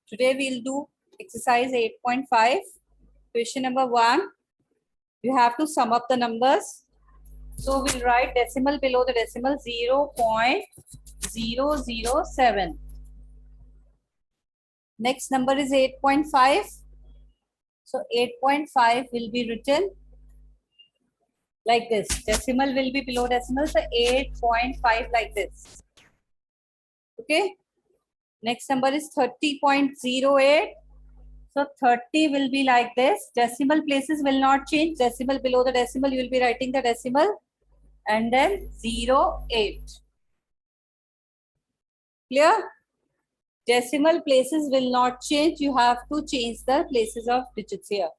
Today we'll do exercise 8.5. Question number 1. You have to sum up the numbers. So we'll write decimal below the decimal 0.007. Next number is 8.5. So 8.5 will be written like this. Decimal will be below decimal. So 8.5 like this. Okay. Next number is 30.08. So 30 will be like this. Decimal places will not change. Decimal below the decimal, you will be writing the decimal and then 08. Clear? Decimal places will not change. You have to change the places of digits here.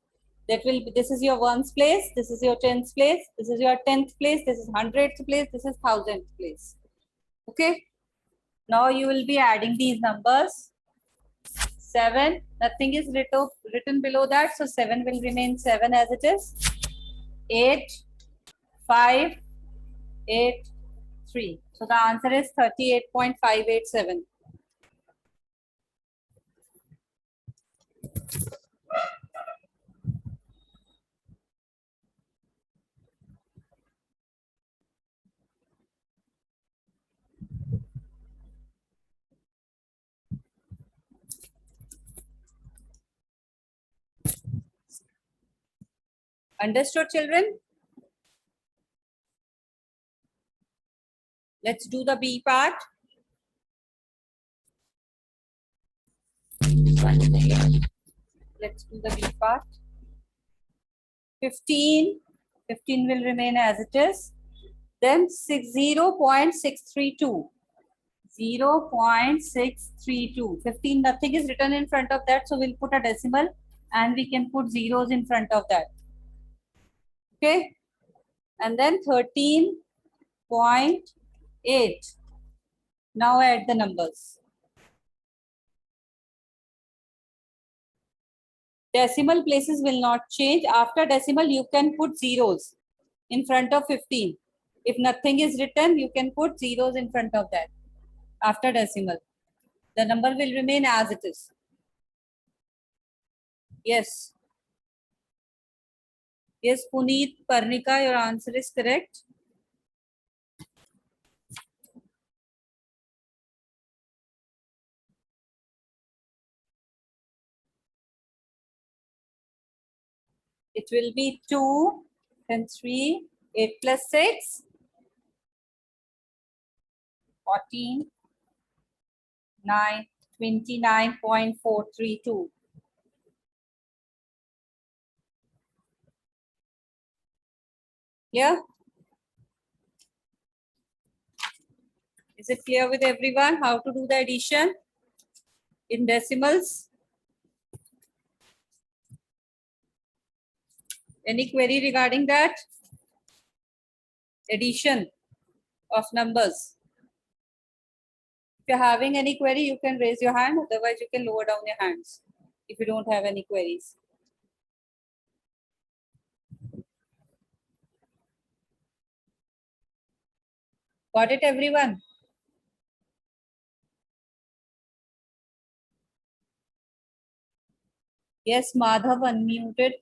That will be, this is your ones place, this is your tens place, this is your 10th place, this is 100th place, this is 1000th place. Okay. Now you will be adding these numbers. 7, nothing is written below that, so 7 will remain 7 as it is. 8, 5, 8, 3. So the answer is 38.587. Understood, children? Let's do the B part. Let's do the B part. 15. 15 will remain as it is. Then 0.632. 0.632. 15, nothing is written in front of that. So we'll put a decimal and we can put zeros in front of that. Okay. And then 13.8. Now add the numbers. Decimal places will not change. After decimal, you can put zeros in front of 15. If nothing is written, you can put zeros in front of that. After decimal, the number will remain as it is. Yes. Yes, Puneet, Parnika, your answer is correct. It will be 2, then 3, 8 plus 6, 14, 9, 29.432. Clear? Is it clear with everyone how to do the addition in decimals? Any query regarding that? Addition of numbers. If you're having any query, you can raise your hand. Otherwise, you can lower down your hands if you don't have any queries. Got it, everyone? Yes, Madhav unmuted.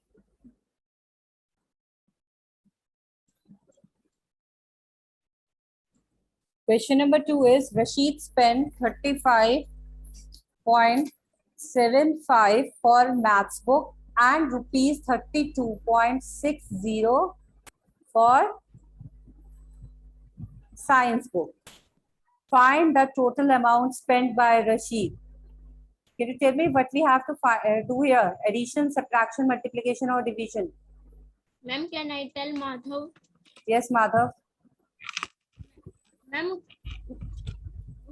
Question number 2 is Rashid spent 35.75 for maths book and rupees 32.60 for science book. Find the total amount spent by Rashid. Can you tell me what we have to do here? Addition, subtraction, multiplication or division? Ma'am, can I tell Madhav? Yes, Madhav. Ma'am,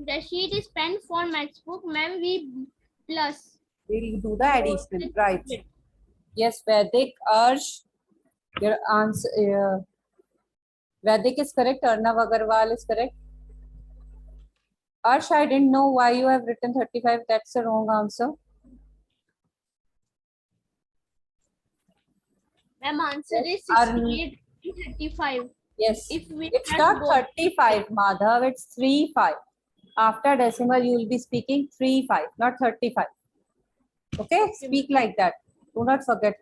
the sheet is spent for maths book. Ma'am, we plus. We'll do the addition, right? Yes, Vedic, Arsh, your answer. Vedic is correct. Arnav Agarwal is correct. Arsh, I didn't know why you have written 35. That's the wrong answer. Ma'am, answer is 68.35. Yes, If we it's not 35, Madhav. It's 35. After decimal, you will be speaking 35, not 35. Okay, speak like that. Do not forget.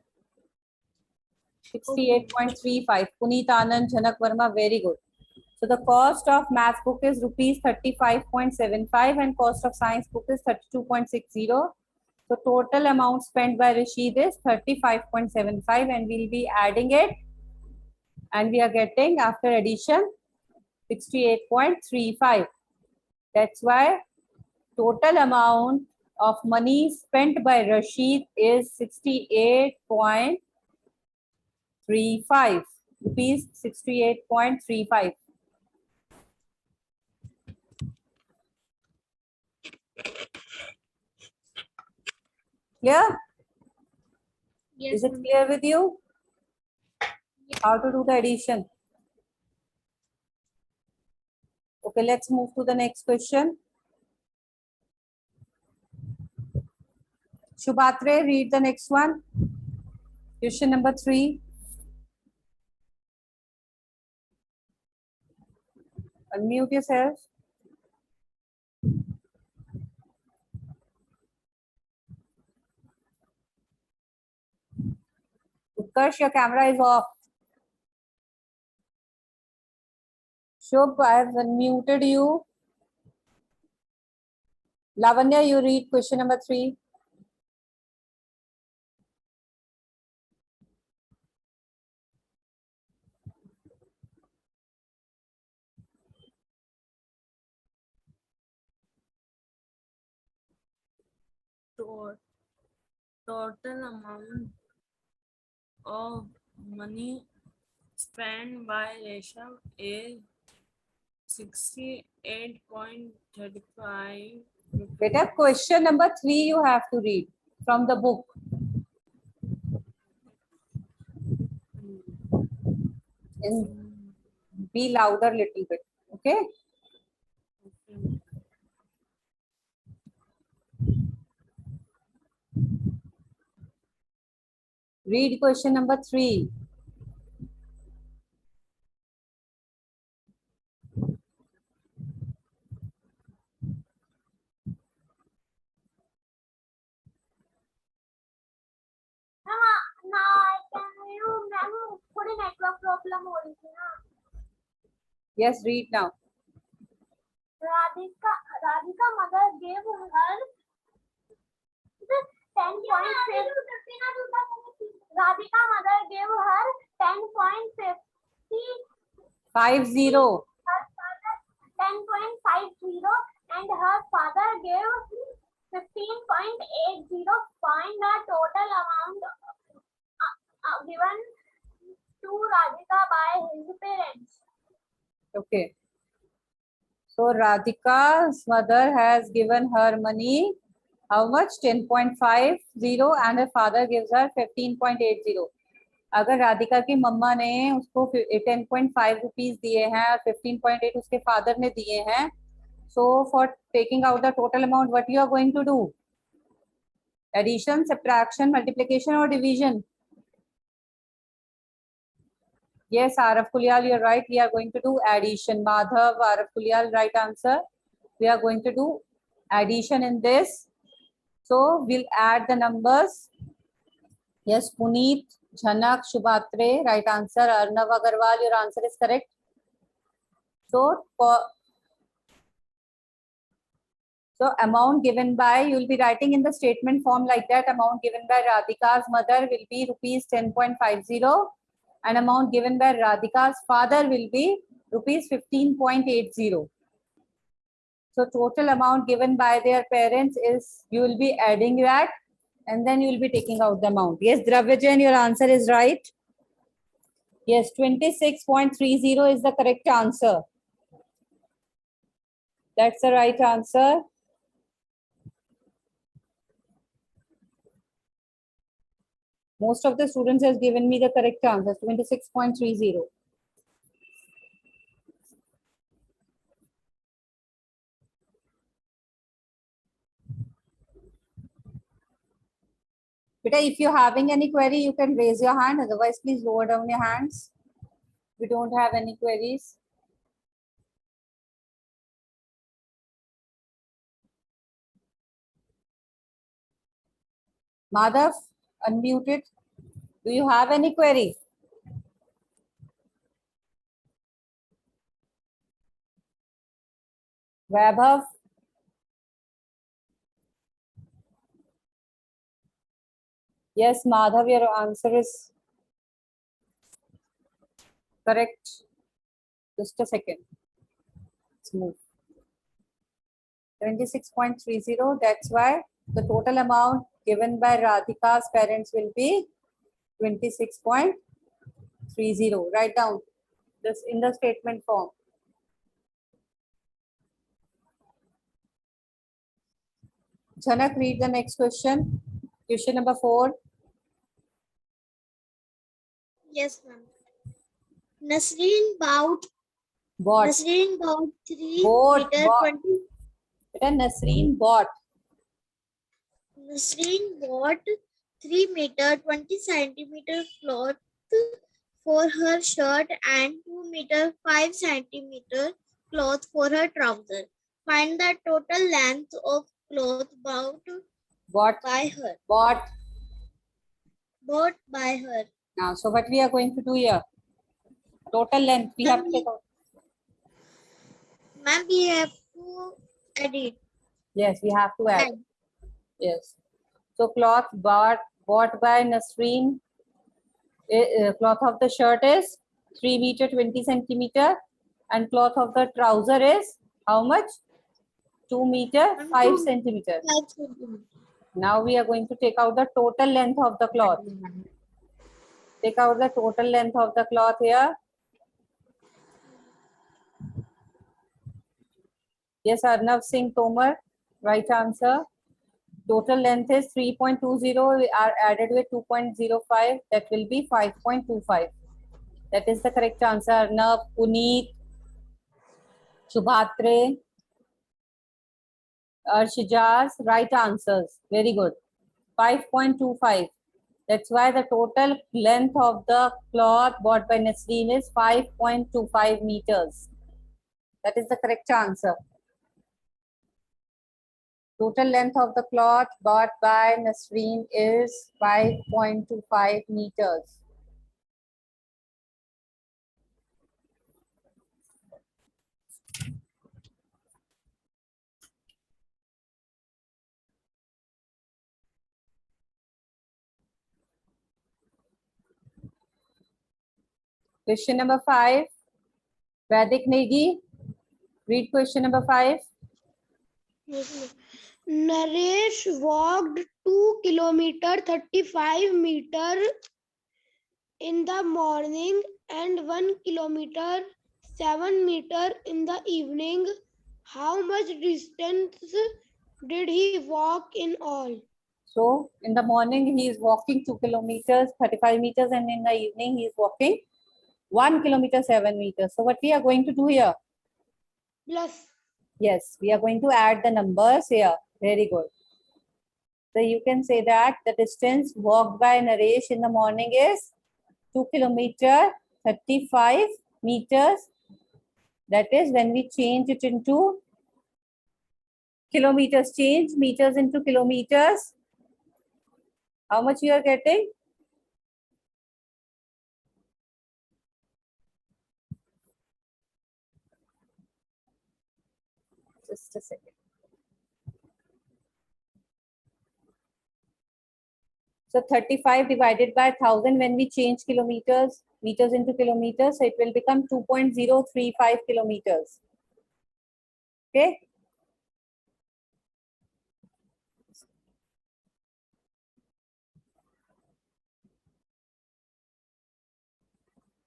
68.35. Puneet Anand, Janak Verma, very good. So the cost of math book is rupees 35.75 and cost of science book is 32.60. So total amount spent by Rashid is 35.75 and we'll be adding it and we are getting after addition 68.35. That's why total amount of money spent by Rashid is 68.35 rupees, 68.35. Clear? Yes, Is it ma'am. clear with you? How to do the addition? Okay, let's move to the next question. Shubhatre, read the next one. Question number 3. Unmute yourself. Utkarsh, your camera is off. Shubh, I have unmuted you. Lavanya, you read question number 3. Total amount of money spent by Resha is 68.35. Beta, question number 3 you have to read from the book. And be louder little bit. Okay? Read question number 3. थोड़ी network problem हो रही थी ना. Yes, read now. Radhika mother gave her 10.50. Radhika mother gave her 10.50. 50. Her father 10.50 and her father gave 15.80. Find the total amount given to Radhika by his parents. Okay. So Radhika's mother has given her money. How much? 10.50 and her father gives her 15.80. अगर राधिका की मम्मा ने उसको 10.5 rupees दिए हैं और 15.8 उसके father ने दिए हैं, so for taking out the total amount, what you are going to do? Addition, subtraction, multiplication or division? Yes, Arav Kulyal, you're right. We are going to do addition. Madhav, Arav Kulyal, right answer. We are going to do addition in this. So we'll add the numbers. Yes, Puneet, Jhanak, Shubhatre, right answer. Arnav Agarwal, your answer is correct. So amount given by, you will be writing in the statement form like that. Amount given by Radhika's mother will be rupees 10.50 and amount given by Radhika's father will be rupees 15.80. So total amount given by their parents is, you will be adding that and then you will be taking out the amount. Yes, Dravyajan, your answer is right. Yes, 26.30 is the correct answer. That's the right answer. Most of the students has given me the correct answer, 26.30. Beta, if you're having any query, you can raise your hand. Otherwise, please lower down your hands. We don't have any queries. Madhav, unmuted. Do you have any query? Vaibhav? Yes, Madhav, your answer is correct. Just a second. Let's move. 26.30. That's why the total amount given by Radhika's parents will be 26.30. Write down this in the statement form. Janak, read the next question. Question number 4. Yes, ma'am. Nasreen bought Bought. 3 Bought. meter Bought. 20. Nasreen bought. Nasreen bought 3 meter 20 centimeter cloth for her shirt and 2 meter 5 centimeter cloth for her trouser. Find the total length of cloth bought Bought. by her. Bought. Bought by her. Now, so what we are going to do here? Total length. We have to take out. Ma'am, we have to edit. Yes, we have to add. Add. Yes. So cloth bought by Nasreen. Cloth of the shirt is 3 meter 20 centimeter, and cloth of the trouser is how much? 2 meter 5 centimeter. 5 centimeters. Now we are going to take out the total length of the cloth. Take out the total length of the cloth here. Yes, Arnav Singh Tomar, right answer. Total length is 3.20. We are added with 2.05. That will be 5.25. That is the correct answer. Arnav, Puneet, Shubhatre, Arshijaz, right answers. Very good. 5.25. That's why the total length of the cloth bought by Nasreen is 5.25 meters. That is the correct answer. Total length of the cloth bought by Nasreen is 5.25 meters. Question number 5. Vaidik Negi, read question number 5. Naresh walked 2 kilometer 35 meter in the morning and 1 kilometer 7 meter in the evening. How much distance did he walk in all? So in the morning he is walking 2 kilometers 35 meters, and in the evening he is walking 1 kilometer 7 meters. So what we are going to do here? Plus. Yes, we are going to add the numbers here. Very good. So you can say that the distance walked by Naresh in the morning is 2 kilometer 35 meters. That is when we change it into kilometers, change meters into kilometers. How much you are getting? Just a second. So 35 divided by 1000, when we change meters into kilometers, so it will become 2.035 kilometers. Okay.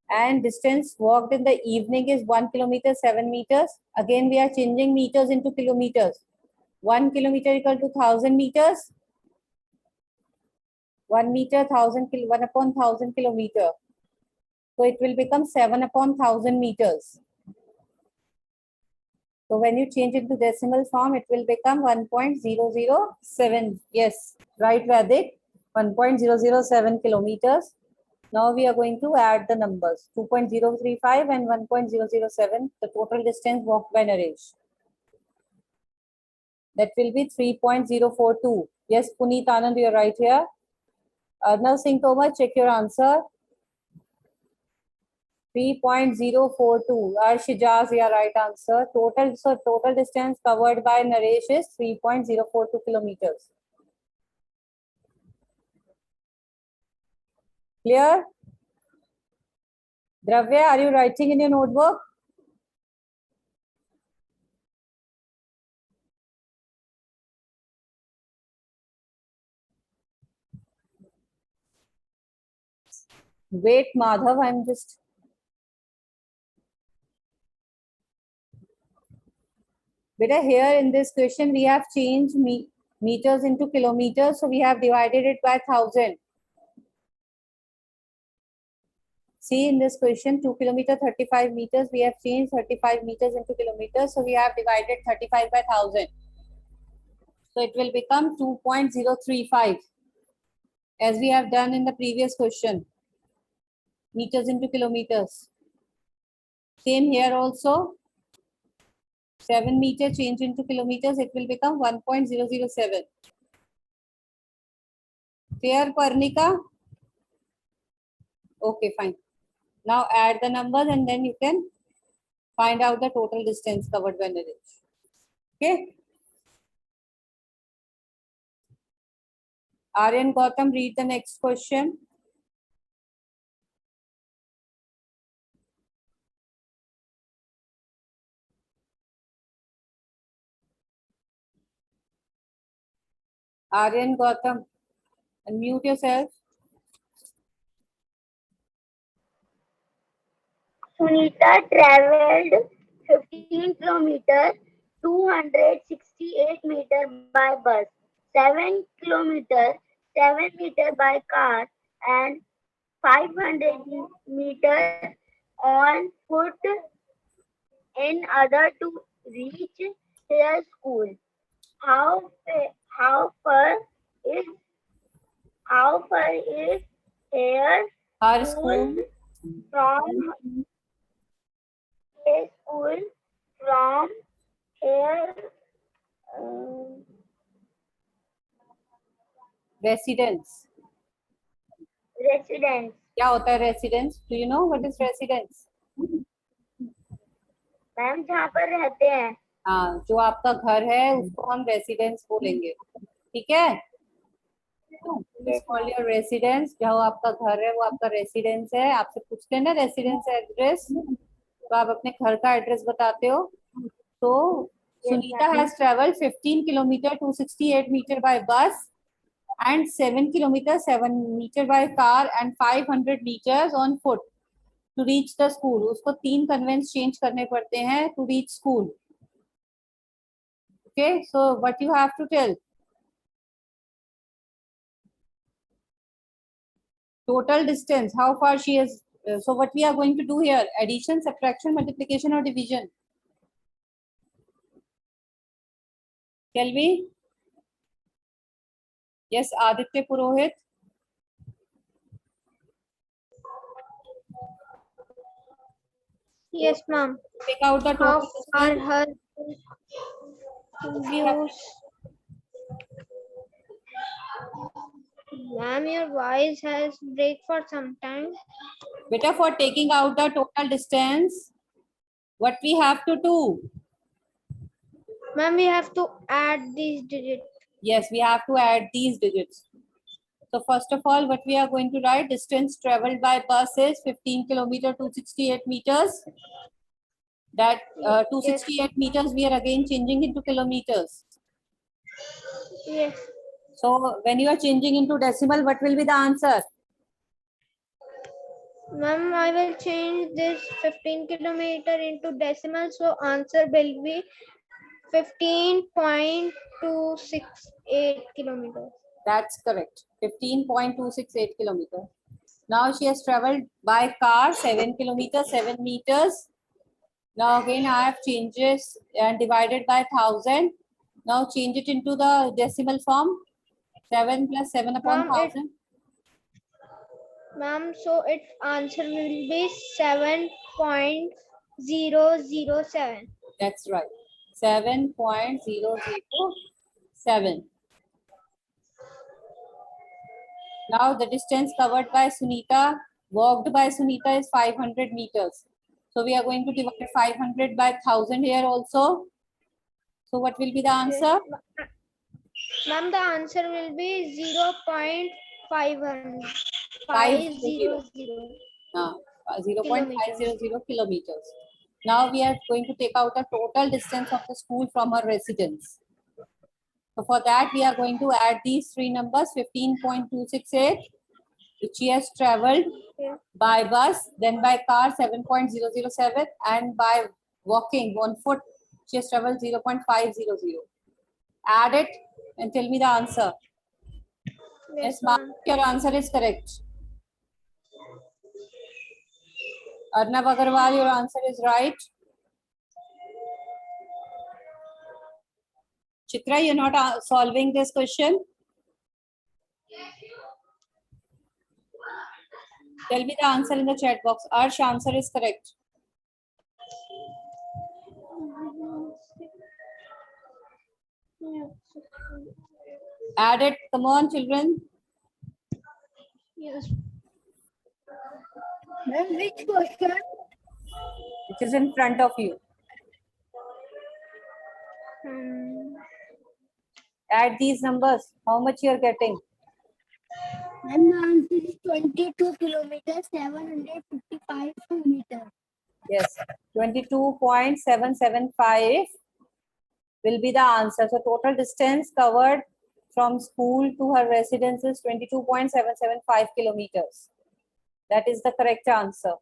And distance walked in the evening is 1 kilometer 7 meters. Again, we are changing meters into kilometers. 1 kilometer equal to 1000 meters. 1 meter 1 upon 1000 kilometer. So it will become 7 upon 1000 meters. So when you change it to decimal form, it will become 1.007. Yes, right, Vaidik. 1.007 kilometers. Now we are going to add the numbers 2.035 and 1.007, the total distance walked by Naresh. That will be 3.042. Yes, Puneet Anand, you are right here. Arnav Singh Tomar, check your answer. 3.042. Arshijaz, your right answer. Total distance covered by Naresh is 3.042 kilometers. Clear? Dravya, are you writing in your notebook? Wait, Madhav, I'm just. Beta, here in this question, we have changed meters into kilometers. So we have divided it by 1000. See, in this question, 2 kilometer, 35 meters. We have changed 35 meters into kilometers. So we have divided 35 by 1000. So it will become 2.035 as we have done in the previous question. Meters into kilometers. Same here also. 7 meter change into kilometers, it will become 1.007. Clear, Parnika? Okay, fine. Now add the numbers and then you can find out the total distance covered by Naresh. Okay. Aryan Gautam, read the next question. Aryan Gautam, unmute yourself. Sunita traveled 15 kilometers, 268 meters by bus, 7 kilometers, 7 meters by car, and 500 meters on foot in order to reach her school. How far is how far is her Her school school. from a school from her Residence. residence. क्या होता है residence? Do you know what is residence? Ma'am जहाँ पर रहते हैं. हाँ, जो आपका घर है उसको हम रेसिडेंस बोलेंगे. ठीक है? Call your residence. जो आपका घर है वो आपका रेसिडेंस है. आपसे पूछते हैं ना रेसिडेंस एड्रेस, तो आप अपने घर का एड्रेस बताते हो. तो Sunita has traveled 15 kilometer 268 meter by bus and 7 kilometer 7 meter by car and 500 meters on foot to reach the school. उसको 3 कन्वेंस चेंज करने पड़ते हैं to reach school. Okay, so what you have to tell? Total distance, how far she is. So what we are going to do here? Addition, subtraction, multiplication or division? Shall we? Yes, Aditya Purohit. Yes, ma'am. Take out the How total far distance. her views? Ma'am, your voice has break for some time. Beta, for taking out the total distance, what we have to do? Ma'am, we have to add these digits. Yes, we have to add these digits. So first of all, what we are going to write, distance traveled by bus is 15 kilometer 268 meters. That 268 meters we are again changing into kilometers. Yes. So when you are changing into decimal, what will be the answer? Ma'am, I will change this 15 kilometer into decimal, so answer will be 15.268 kilometers. That's correct. 15.268 kilometers. Now she has traveled by car 7 kilometers, 7 meters. Now again I have changes and divided by 1000. Now change it into the decimal form. 7 plus 7 upon 1000. Ma'am, so its answer will be 7.007. That's right. 7.007. Now the distance covered by Sunita, walked by Sunita is 500 meters. So we are going to divide 500 by 1000 here also. So what will be the answer? Ma'am, the answer will be 0.500. 500. 500. 0.500 kilometers. Now we are going to take out the total distance of the school from her residence. So for that, we are going to add these three numbers, 15.268, which she has traveled Yeah. by bus, then by car 7.007, and by walking on foot, she has traveled 0.500. Add it and tell me the answer. Yes, ma'am, your answer is correct. Arnab Agarwal, your answer is right. Chitra, you're not solving this question. Tell me the answer in the chat box. Arsh, answer is correct. Add it. Come on, children. Yes. Which question? Which is in front of you. Add these numbers. How much you are getting? And the answer is 22 kilometers, 755 meters. Yes, 22.775 will be the answer. So total distance covered from school to her residence is 22.775 kilometers. That is the correct answer.